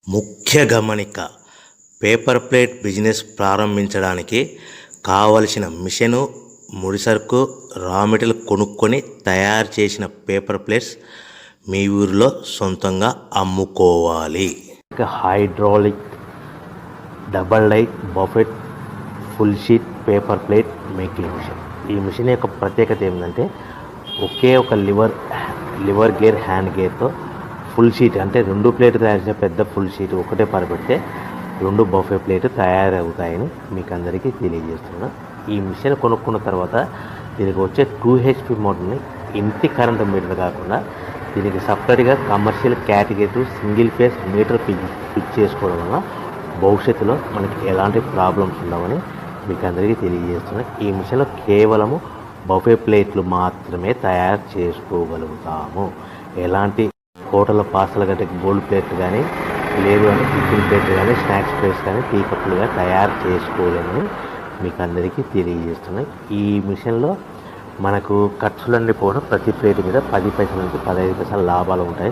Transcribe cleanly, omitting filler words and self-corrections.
ముఖ్య గమనిక: paper plate business ప్రారంభించడానికి కావలసిన మిషను, ముడిసరుకు, రా మెటీరియల్ కొనుక్కొని తయారు చేసిన పేపర్ ప్లేట్స్ మీ ఊరిలో సొంతంగా అమ్ముకోవాలి. Hydraulic double die buffet full sheet paper plate making machine. ఈ మిషన్ యొక్క ప్రత్యేకత ఏంటంటే ఒకే ఒక లివర్ గేర్, హ్యాండ్ గేర్తో ఫుల్ షీట్ అంటే 2 ప్లేట్ తయారు చేసే పెద్ద ఫుల్ షీట్ ఒకటే పరబెడితే 2 బఫే ప్లేట్ తయారవుతాయని మీకు అందరికీ తెలియజేస్తున్నాను. ఈ మిషన్ కొనుక్కున్న తర్వాత దీనికి వచ్చే 2 HP మోటార్ని ఇంటి కరెంటు మీటర్ కాకుండా దీనికి సపరేట్గా commercial category single phase metre fix చేసుకోవడం వల్ల భవిష్యత్తులో మనకి ఎలాంటి ప్రాబ్లమ్స్ ఉండవని మీకు అందరికీ తెలియజేస్తున్నాను. ఈ మిషన్లో కేవలము బఫే ప్లేట్లు మాత్రమే తయారు చేసుకోగలుగుతాము. ఎలాంటి హోటల్లో పార్సల్ గట్టే గోల్డ్ ప్లేట్ కానీ, లేదు అంటే టిఫిన్ ప్లేట్ కానీ, స్నాక్స్ ప్లేట్స్ కానీ, టీ కప్పులుగా తయారు చేసుకోలేమని మీకు అందరికీ తెలియజేస్తున్నాయి. ఈ మిషన్లో మనకు ఖర్చులన్నీ పోవడం ప్రతి ప్లేట్ మీద 10 పైసల నుంచి 15 పైసల లాభాలు ఉంటాయి.